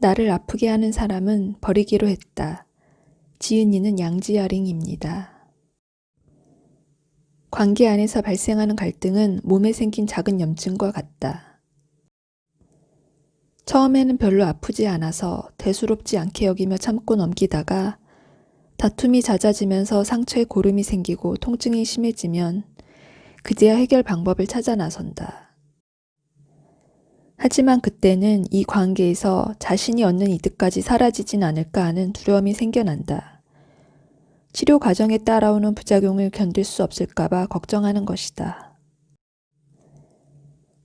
나를 아프게 하는 사람은 버리기로 했다. 지은이는 양지여링입니다. 관계 안에서 발생하는 갈등은 몸에 생긴 작은 염증과 같다. 처음에는 별로 아프지 않아서 대수롭지 않게 여기며 참고 넘기다가 다툼이 잦아지면서 상처에 고름이 생기고 통증이 심해지면 그제야 해결 방법을 찾아 나선다. 하지만 그때는 이 관계에서 자신이 얻는 이득까지 사라지진 않을까 하는 두려움이 생겨난다. 치료 과정에 따라오는 부작용을 견딜 수 없을까봐 걱정하는 것이다.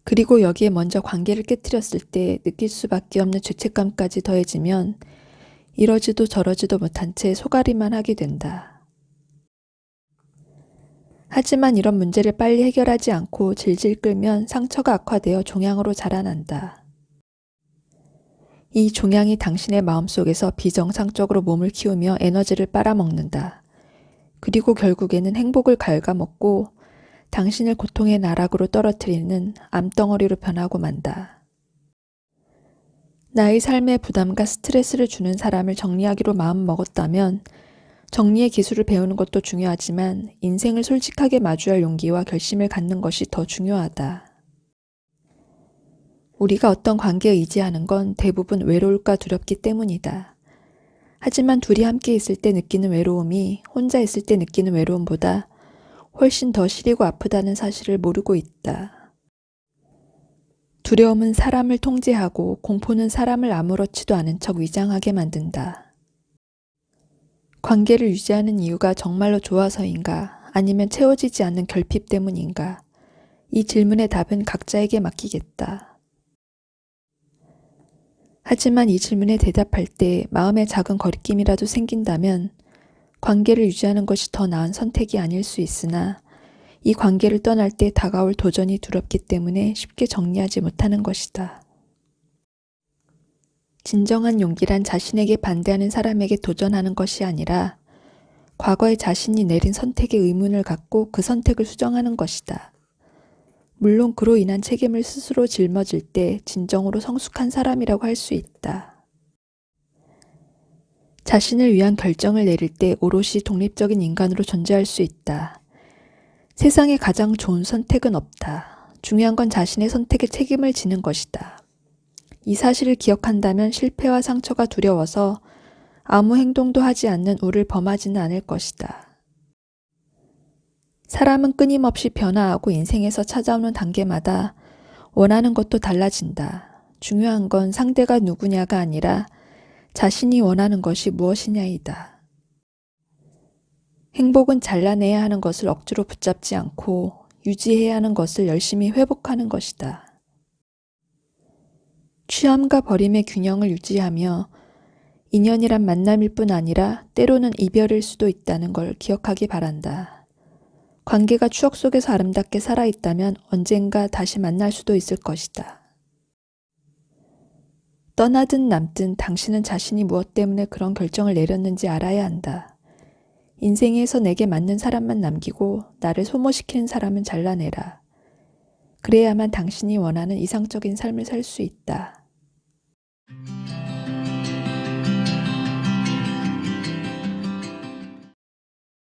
그리고 여기에 먼저 관계를 깨뜨렸을 때 느낄 수밖에 없는 죄책감까지 더해지면 이러지도 저러지도 못한 채 소가리만 하게 된다. 하지만 이런 문제를 빨리 해결하지 않고 질질 끌면 상처가 악화되어 종양으로 자라난다. 이 종양이 당신의 마음속에서 비정상적으로 몸을 키우며 에너지를 빨아먹는다. 그리고 결국에는 행복을 갉아먹고 당신을 고통의 나락으로 떨어뜨리는 암덩어리로 변하고 만다. 나의 삶에 부담과 스트레스를 주는 사람을 정리하기로 마음먹었다면 정리의 기술을 배우는 것도 중요하지만 인생을 솔직하게 마주할 용기와 결심을 갖는 것이 더 중요하다. 우리가 어떤 관계에 의지하는 건 대부분 외로울까 두렵기 때문이다. 하지만 둘이 함께 있을 때 느끼는 외로움이 혼자 있을 때 느끼는 외로움보다 훨씬 더 시리고 아프다는 사실을 모르고 있다. 두려움은 사람을 통제하고 공포는 사람을 아무렇지도 않은 척 위장하게 만든다. 관계를 유지하는 이유가 정말로 좋아서인가 아니면 채워지지 않는 결핍 때문인가? 이 질문의 답은 각자에게 맡기겠다. 하지만 이 질문에 대답할 때 마음에 작은 거리낌이라도 생긴다면 관계를 유지하는 것이 더 나은 선택이 아닐 수 있으나 이 관계를 떠날 때 다가올 도전이 두렵기 때문에 쉽게 정리하지 못하는 것이다. 진정한 용기란 자신에게 반대하는 사람에게 도전하는 것이 아니라 과거에 자신이 내린 선택에 의문을 갖고 그 선택을 수정하는 것이다. 물론 그로 인한 책임을 스스로 짊어질 때 진정으로 성숙한 사람이라고 할 수 있다. 자신을 위한 결정을 내릴 때 오롯이 독립적인 인간으로 존재할 수 있다. 세상에 가장 좋은 선택은 없다. 중요한 건 자신의 선택에 책임을 지는 것이다. 이 사실을 기억한다면 실패와 상처가 두려워서 아무 행동도 하지 않는 우를 범하지는 않을 것이다. 사람은 끊임없이 변화하고 인생에서 찾아오는 단계마다 원하는 것도 달라진다. 중요한 건 상대가 누구냐가 아니라 자신이 원하는 것이 무엇이냐이다. 행복은 잘라내야 하는 것을 억지로 붙잡지 않고 유지해야 하는 것을 열심히 회복하는 것이다. 취함과 버림의 균형을 유지하며 인연이란 만남일 뿐 아니라 때로는 이별일 수도 있다는 걸 기억하기 바란다. 관계가 추억 속에서 아름답게 살아있다면 언젠가 다시 만날 수도 있을 것이다. 떠나든 남든 당신은 자신이 무엇 때문에 그런 결정을 내렸는지 알아야 한다. 인생에서 내게 맞는 사람만 남기고 나를 소모시키는 사람은 잘라내라. 그래야만 당신이 원하는 이상적인 삶을 살 수 있다.